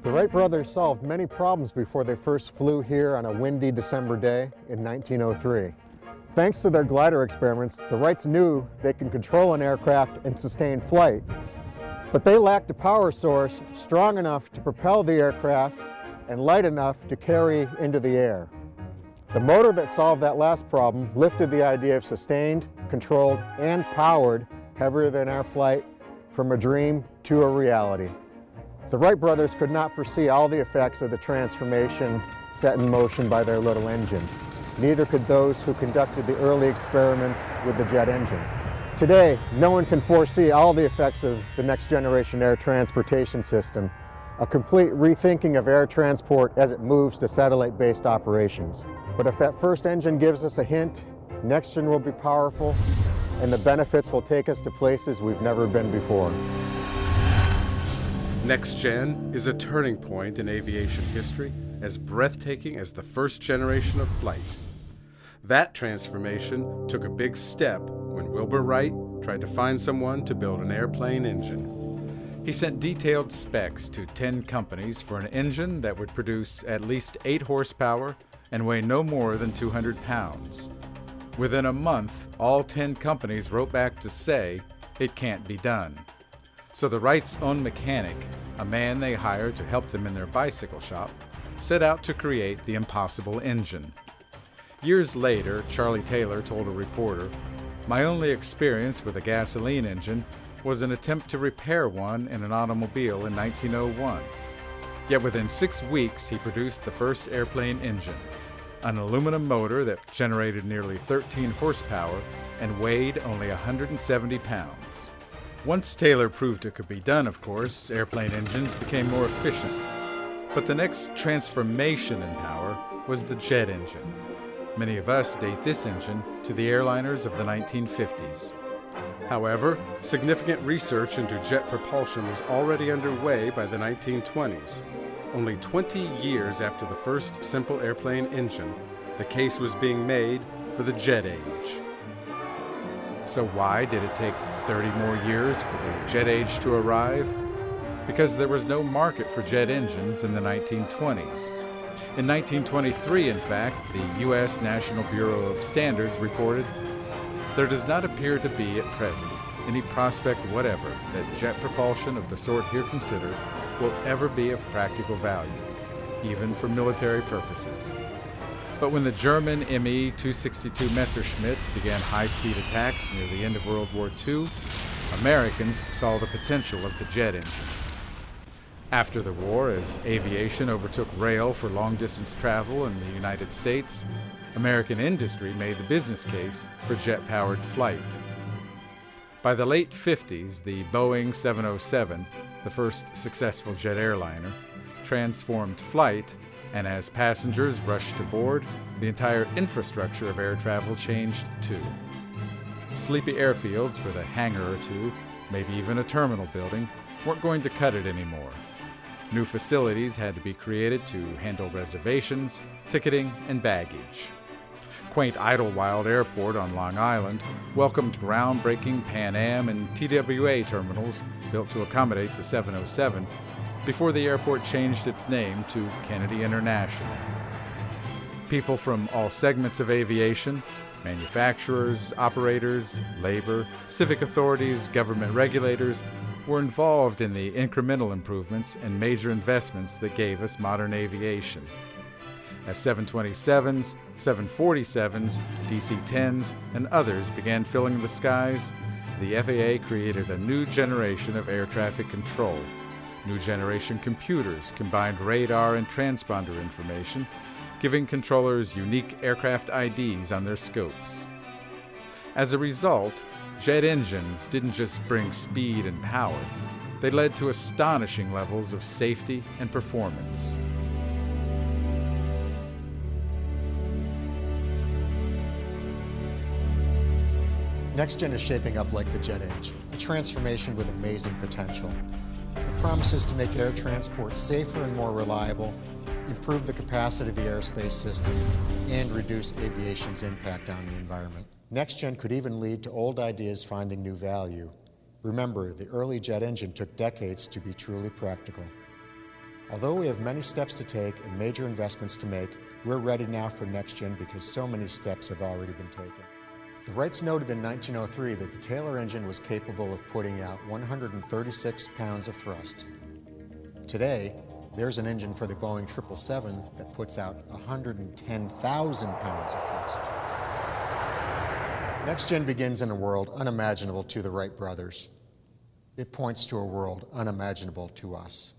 The Wright brothers solved many problems before they first flew here on a windy December day in 1903. Thanks to their glider experiments, the Wrights knew they could control an aircraft and sustain flight, but they lacked a power source strong enough to propel the aircraft and light enough to carry into the air. The motor that solved that last problem lifted the idea of sustained, controlled, and powered heavier-than-air flight from a dream to a reality. The Wright brothers could not foresee all the effects of the transformation set in motion by their little engine. Neither could those who conducted the early experiments with the jet engine. Today, no one can foresee all the effects of the next generation air transportation system, a complete rethinking of air transport as it moves to satellite-based operations. But if that first engine gives us a hint, next gen will be powerful, and the benefits will take us to places we've never been before. Next Gen is a turning point in aviation history, as breathtaking as the first generation of flight. That transformation took a big step when Wilbur Wright tried to find someone to build an airplane engine. He sent detailed specs to 10 companies for an engine that would produce at least 8 horsepower and weigh no more than 200 pounds. Within a month, all 10 companies wrote back to say it can't be done. So the Wrights' own mechanic, a man they hired to help them in their bicycle shop, set out to create the impossible engine. Years later, Charlie Taylor told a reporter, "My only experience with a gasoline engine was an attempt to repair one in an automobile in 1901. Yet within 6 weeks, he produced the first airplane engine, an aluminum motor that generated nearly 13 horsepower and weighed only 170 pounds. Once Taylor proved it could be done, of course, airplane engines became more efficient. But the next transformation in power was the jet engine. Many of us date this engine to the airliners of the 1950s. However, significant research into jet propulsion was already underway by the 1920s. Only 20 years after the first simple airplane engine, the case was being made for the jet age. So why did it take 30 more years for the jet age to arrive? Because there was no market for jet engines in the 1920s. In 1923, in fact, the U.S. National Bureau of Standards reported, "There does not appear to be at present any prospect whatever that jet propulsion of the sort here considered will ever be of practical value, even for military purposes." But when the German Me-262 Messerschmitt began high-speed attacks near the end of World War II, Americans saw the potential of the jet engine. After the war, as aviation overtook rail for long-distance travel in the United States, American industry made the business case for jet-powered flight. By the late 50s, the Boeing 707, the first successful jet airliner, transformed flight, and as passengers rushed aboard, the entire infrastructure of air travel changed too. Sleepy airfields with a hangar or two, maybe even a terminal building, weren't going to cut it anymore. New facilities had to be created to handle reservations, ticketing, and baggage. Quaint Idlewild Airport on Long Island welcomed groundbreaking Pan Am and TWA terminals built to accommodate the 707 before the airport changed its name to Kennedy International. People from all segments of aviation, manufacturers, operators, labor, civic authorities, government regulators, were involved in the incremental improvements and major investments that gave us modern aviation. As 727s, 747s, DC-10s, and others began filling the skies, the FAA created a new generation of air traffic control. New generation computers combined radar and transponder information, giving controllers unique aircraft IDs on their scopes. As a result, jet engines didn't just bring speed and power, they led to astonishing levels of safety and performance. Next Gen is shaping up like the jet age, a transformation with amazing potential. It promises to make air transport safer and more reliable, improve the capacity of the airspace system, and reduce aviation's impact on the environment. Next Gen could even lead to old ideas finding new value. Remember, the early jet engine took decades to be truly practical. Although we have many steps to take and major investments to make, we're ready now for next gen because so many steps have already been taken. The Wrights noted in 1903 that the Taylor engine was capable of putting out 136 pounds of thrust. Today, there's an engine for the Boeing 777 that puts out 110,000 pounds of thrust. Next gen begins in a world unimaginable to the Wright brothers. It points to a world unimaginable to us.